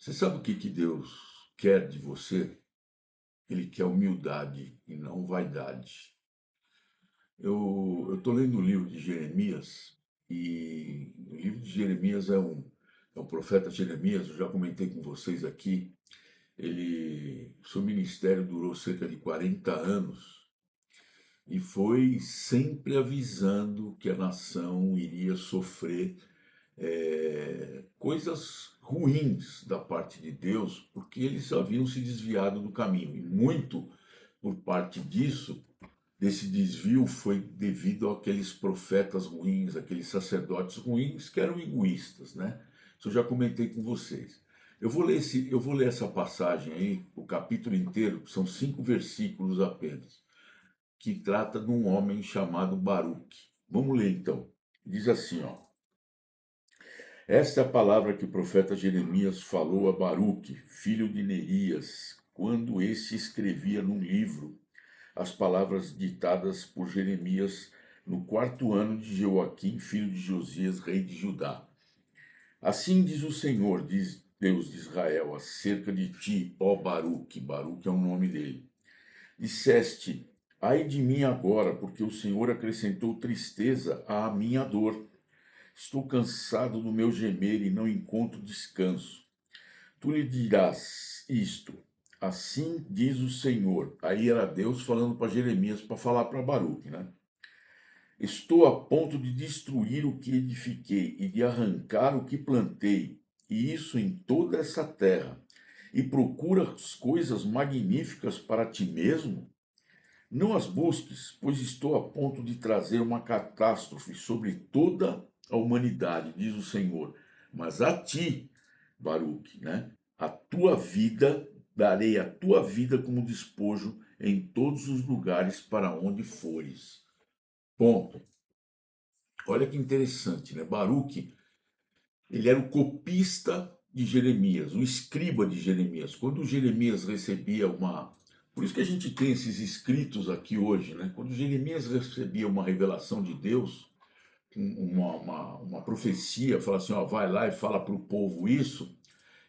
Você sabe o que Deus quer de você? Ele quer humildade e não vaidade. Eu estou lendo o livro de Jeremias e o livro de Jeremias é um profeta Jeremias, eu já comentei com vocês aqui. Seu ministério durou cerca de 40 anos e foi sempre avisando que a nação iria sofrer coisas ruins da parte de Deus, porque eles haviam se desviado do caminho. E muito por parte desse desvio, foi devido àqueles profetas ruins, aqueles sacerdotes ruins que eram egoístas, né? Isso eu já comentei com vocês. Eu vou ler essa passagem aí, o capítulo inteiro, que são 5 versículos apenas, que trata de um homem chamado Baruque. Vamos ler então. Diz assim, ó. Esta é a palavra que o profeta Jeremias falou a Baruque, filho de Nerias, quando este escrevia num livro as palavras ditadas por Jeremias no 4º ano de Joaquim, filho de Josias, rei de Judá. Assim diz o Senhor, diz Deus de Israel, acerca de ti, ó Baruque, Baruque é o nome dele. Disseste, ai de mim agora, porque o Senhor acrescentou tristeza à minha dor. Estou cansado do meu gemer e não encontro descanso. Tu lhe dirás isto, assim diz o Senhor. Aí era Deus falando para Jeremias para falar para Baruque, né? Estou a ponto de destruir o que edifiquei e de arrancar o que plantei, e isso em toda essa terra. E procuras coisas magníficas para ti mesmo? Não as busques, pois estou a ponto de trazer uma catástrofe sobre toda a humanidade, diz o Senhor. Mas a ti, Baruque, né? A tua vida, darei a tua vida como despojo em todos os lugares para onde fores. Ponto. Olha que interessante, né? Baruque, ele era o copista de Jeremias, o escriba de Jeremias. Quando Jeremias recebia uma. Por isso que a gente tem esses escritos aqui hoje, né? Quando Jeremias recebia uma revelação de Deus, uma profecia, fala assim: ó, vai lá e fala para o povo isso,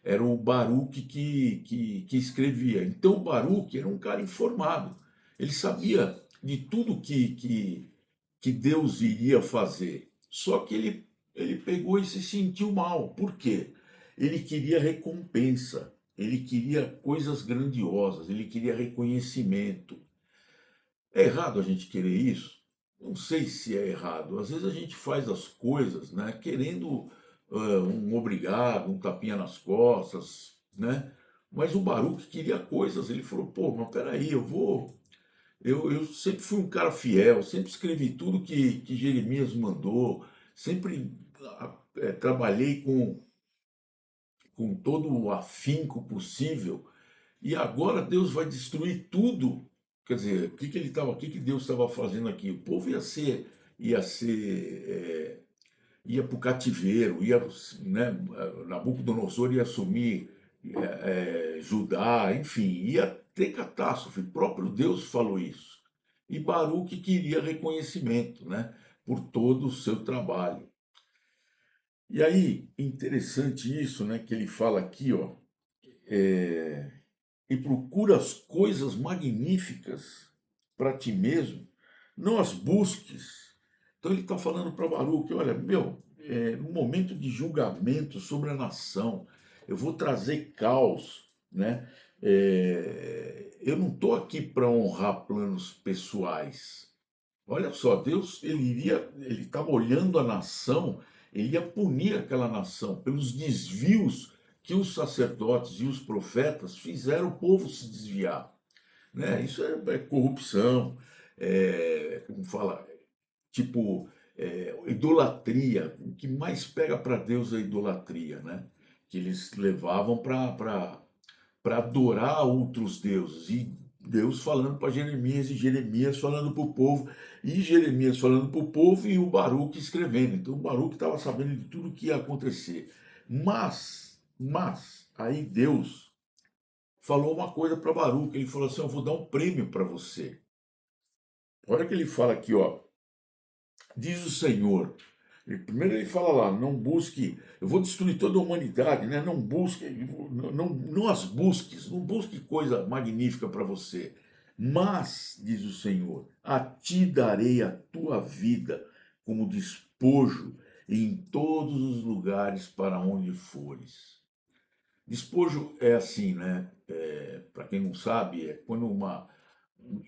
era o Baruque que escrevia. Então o Baruque era um cara informado, ele sabia de tudo que Deus iria fazer. Só que ele pegou e se sentiu mal. Por quê? Ele queria recompensa, ele queria coisas grandiosas, ele queria reconhecimento. É errado a gente querer isso? Não sei se é errado. Às vezes a gente faz as coisas, né, querendo um obrigado, um tapinha nas costas, né? Mas o Baruch queria coisas. Ele falou: pô, mas peraí, eu vou. Eu sempre fui um cara fiel, sempre escrevi tudo que Jeremias mandou, sempre trabalhei com todo o afinco possível, e agora Deus vai destruir tudo. Quer dizer, o que que Deus estava fazendo aqui? O povo ia ser, ia para o cativeiro, né, Nabucodonosor ia assumir Judá, enfim, ia ter catástrofe. O próprio Deus falou isso. E Baruque queria reconhecimento, né, por todo o seu trabalho. E aí, interessante isso, né, que ele fala aqui, ó, é, e procura as coisas magníficas para ti mesmo, não as busques. Então ele está falando para Baruque, olha, meu, no momento de julgamento sobre a nação, eu vou trazer caos, né? Eu não estou aqui para honrar planos pessoais. Olha só, Deus, ele estava olhando a nação, ele ia punir aquela nação pelos desvios que os sacerdotes e os profetas fizeram o povo se desviar, né? Isso é corrupção, como fala, tipo, idolatria. O que mais pega para Deus é a idolatria, né? Que eles levavam para adorar outros deuses. E Deus falando para Jeremias, e Jeremias falando para o povo, e Jeremias falando para o povo, e o Baruque escrevendo. Então o Baruque estava sabendo de tudo que ia acontecer. Aí Deus falou uma coisa para Baruque, ele falou assim: eu vou dar um prêmio para você. Olha que ele fala aqui, ó, diz o Senhor, Primeiro ele fala lá, não busque, eu vou destruir toda a humanidade, né? Não busque, não as busques, não busque coisa magnífica para você. Mas, diz o Senhor, a ti darei a tua vida como despojo em todos os lugares para onde fores. Despojo é assim, né? Para quem não sabe, é quando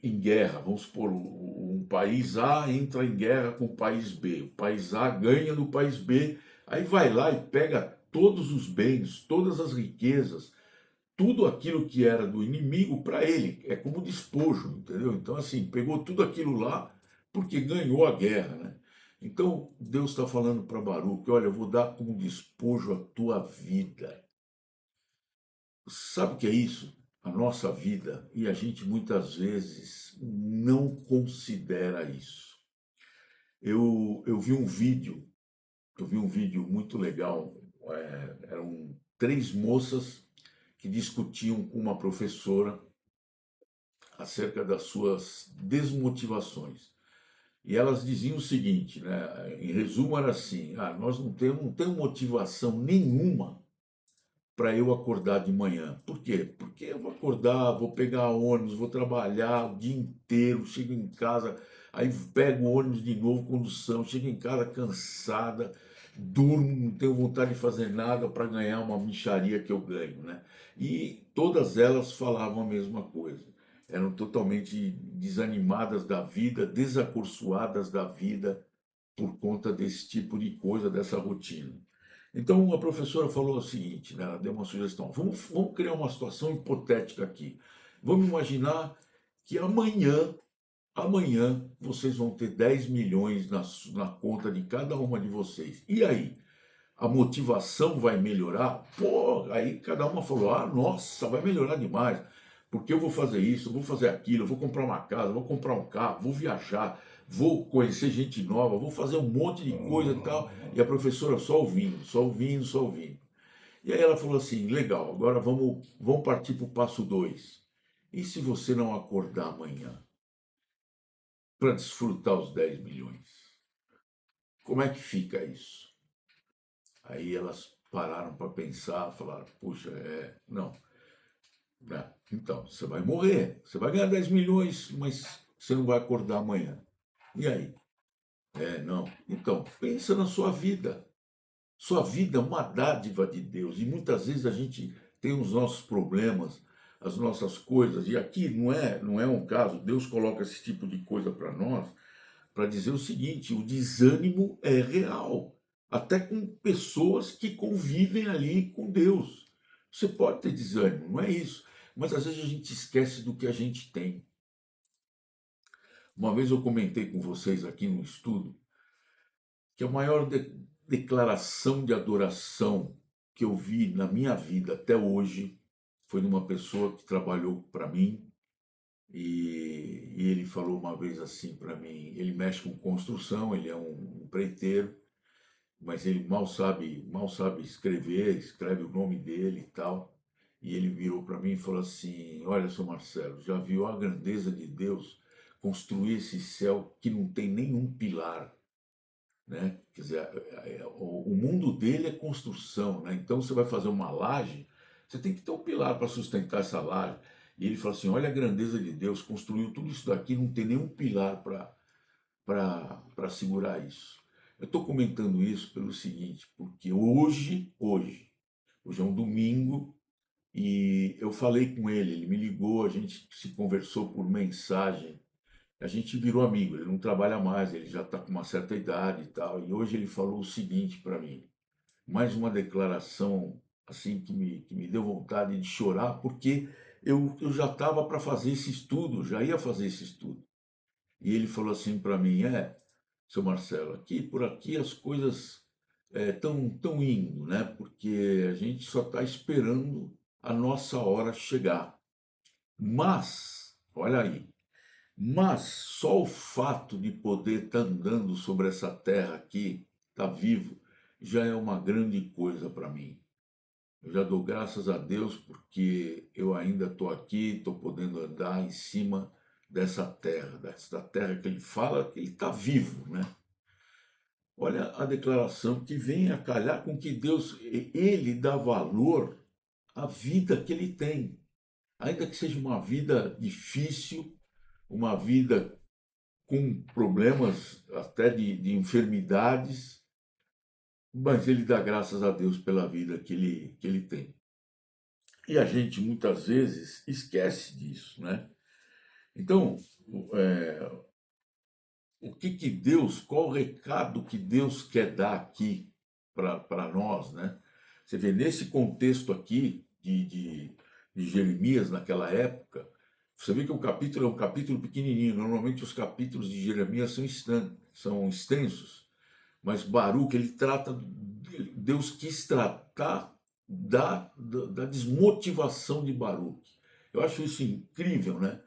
em guerra, vamos supor, um país A entra em guerra com o país B, o país A ganha do país B, aí vai lá e pega todos os bens, todas as riquezas, tudo aquilo que era do inimigo para ele, é como despojo, entendeu? Então, assim, pegou tudo aquilo lá porque ganhou a guerra, né? Então, Deus está falando para Baruque, olha, eu vou dar como despojo a tua vida. Sabe o que é isso? A nossa vida, e a gente muitas vezes não considera isso. Eu vi um vídeo, muito legal. Eram três moças que discutiam com uma professora acerca das suas desmotivações. E elas diziam o seguinte, né? Em resumo era assim: nós não temos motivação nenhuma para eu acordar de manhã. Por quê? Porque eu vou acordar, vou pegar ônibus, vou trabalhar o dia inteiro, chego em casa, aí pego o ônibus de novo, condução, chego em casa cansada, durmo, não tenho vontade de fazer nada para ganhar uma mixaria que eu ganho, né? E todas elas falavam a mesma coisa. Eram totalmente desanimadas da vida, desacorçoadas da vida por conta desse tipo de coisa, dessa rotina. Então a professora falou o seguinte, né, ela deu uma sugestão: vamos criar uma situação hipotética aqui. Vamos imaginar que amanhã vocês vão ter 10 milhões na conta de cada uma de vocês. E aí? A motivação vai melhorar? Pô, aí cada uma falou: nossa, vai melhorar demais, porque eu vou fazer isso, eu vou fazer aquilo, eu vou comprar uma casa, vou comprar um carro, vou viajar, vou conhecer gente nova, vou fazer um monte de coisa e tal. E a professora só ouvindo, só ouvindo, só ouvindo. E aí ela falou assim: legal, agora vamos partir para o passo 2. E se você não acordar amanhã para desfrutar os 10 milhões? Como é que fica isso? Aí elas pararam para pensar, falaram: puxa, não, então, você vai morrer, você vai ganhar 10 milhões, mas você não vai acordar amanhã. E aí? Não. Então, pensa na sua vida. Sua vida é uma dádiva de Deus e muitas vezes a gente tem os nossos problemas, as nossas coisas, e aqui não é um caso, Deus coloca esse tipo de coisa para nós, para dizer o seguinte: o desânimo é real, até com pessoas que convivem ali com Deus. Você pode ter desânimo, não é isso, mas às vezes a gente esquece do que a gente tem. Uma vez eu comentei com vocês aqui no estudo que a maior declaração de adoração que eu vi na minha vida até hoje foi numa pessoa que trabalhou para mim, e ele falou uma vez assim para mim. Ele mexe com construção, ele é um empreiteiro, mas ele mal sabe escrever, escreve o nome dele e tal. E ele virou para mim e falou assim: olha, seu Marcelo, já viu a grandeza de Deus construir esse céu que não tem nenhum pilar, né? Quer dizer, o mundo dele é construção, né? Então você vai fazer uma laje, você tem que ter um pilar para sustentar essa laje. E ele falou assim: olha a grandeza de Deus, construiu tudo isso daqui, não tem nenhum pilar para segurar isso. Eu estou comentando isso pelo seguinte, porque hoje é um domingo, e eu falei com ele me ligou, a gente se conversou por mensagem, a gente virou amigo. Ele não trabalha mais, ele já está com uma certa idade e tal, e hoje ele falou o seguinte para mim, mais uma declaração assim que me deu vontade de chorar, porque eu já estava para fazer esse estudo, já ia fazer esse estudo. E ele falou assim para mim: seu Marcelo, aqui por aqui as coisas tão indo, né? Porque a gente só está esperando a nossa hora chegar. Mas, olha aí, mas só o fato de poder estar andando sobre essa terra aqui, estar vivo, já é uma grande coisa para mim. Eu já dou graças a Deus porque eu ainda estou aqui, estou podendo andar em cima dessa terra que ele fala que ele está vivo, né? Olha a declaração que vem a calhar com que Deus, ele dá valor à vida que ele tem. Ainda que seja uma vida difícil, uma vida com problemas até de enfermidades, mas ele dá graças a Deus pela vida que ele tem. E a gente muitas vezes esquece disso, né? Então, é, o que Deus, qual o recado que Deus quer dar aqui para nós, né? Você vê nesse contexto aqui de Jeremias naquela época, você vê que o capítulo é um capítulo pequenininho. Normalmente os capítulos de Jeremias são extensos, mas Baruque, ele trata, Deus quis tratar da desmotivação de Baruque. Eu acho isso incrível, né?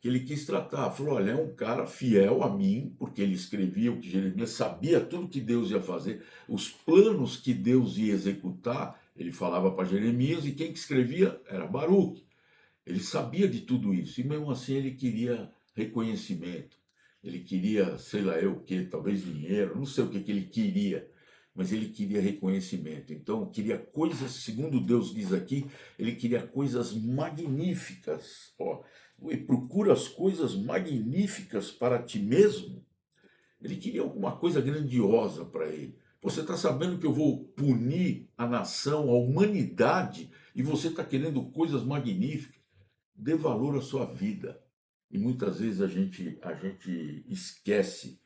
Que ele quis tratar, falou, olha, é um cara fiel a mim, porque ele escrevia o que Jeremias sabia, tudo que Deus ia fazer, os planos que Deus ia executar, ele falava para Jeremias, e quem que escrevia era Baruque. Ele sabia de tudo isso, e mesmo assim ele queria reconhecimento, ele queria, sei lá eu o que, talvez dinheiro, não sei o que ele queria, mas ele queria reconhecimento. Então, queria coisas, segundo Deus diz aqui, ele queria coisas magníficas. Ó, e procura as coisas magníficas para ti mesmo. Ele queria alguma coisa grandiosa para ele. Você está sabendo que eu vou punir a nação, a humanidade, e você está querendo coisas magníficas? Dê valor à sua vida. E muitas vezes a gente esquece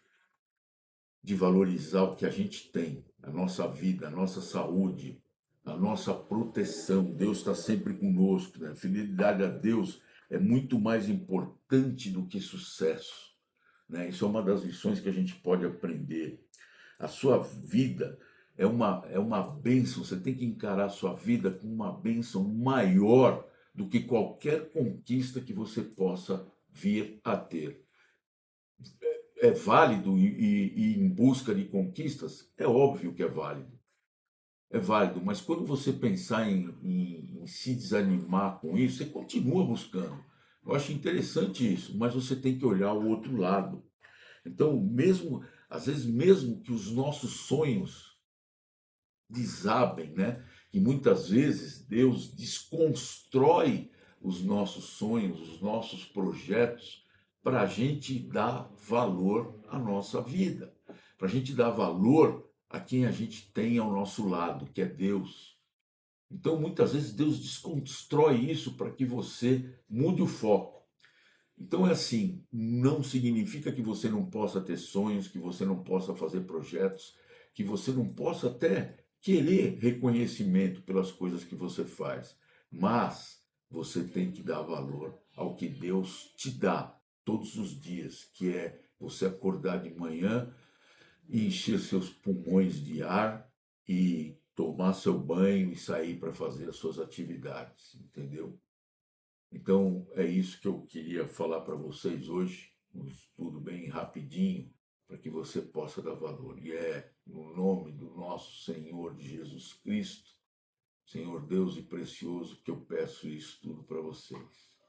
de valorizar o que a gente tem, a nossa vida, a nossa saúde, a nossa proteção. Deus está sempre conosco, né? Fidelidade a Deus é muito mais importante do que sucesso, né? Isso é uma das lições que a gente pode aprender. A sua vida é uma bênção, você tem que encarar a sua vida como uma bênção maior do que qualquer conquista que você possa vir a ter. É válido ir em busca de conquistas? É óbvio que é válido. É válido, mas quando você pensar em se desanimar com isso, você continua buscando. Eu acho interessante isso, mas você tem que olhar o outro lado. Então, mesmo, às vezes, mesmo que os nossos sonhos desabem, né? E muitas vezes Deus desconstrói os nossos sonhos, os nossos projetos, para a gente dar valor à nossa vida, para a gente dar valor a quem a gente tem ao nosso lado, que é Deus. Então, muitas vezes, Deus desconstrói isso para que você mude o foco. Então, é assim: não significa que você não possa ter sonhos, que você não possa fazer projetos, que você não possa até querer reconhecimento pelas coisas que você faz, mas você tem que dar valor ao que Deus te dá todos os dias, que é você acordar de manhã e encher seus pulmões de ar e tomar seu banho e sair para fazer as suas atividades, entendeu? Então, é isso que eu queria falar para vocês hoje, um estudo bem rapidinho, para que você possa dar valor. E é no nome do nosso Senhor Jesus Cristo, Senhor Deus e precioso, que eu peço isso tudo para vocês.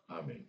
Amém.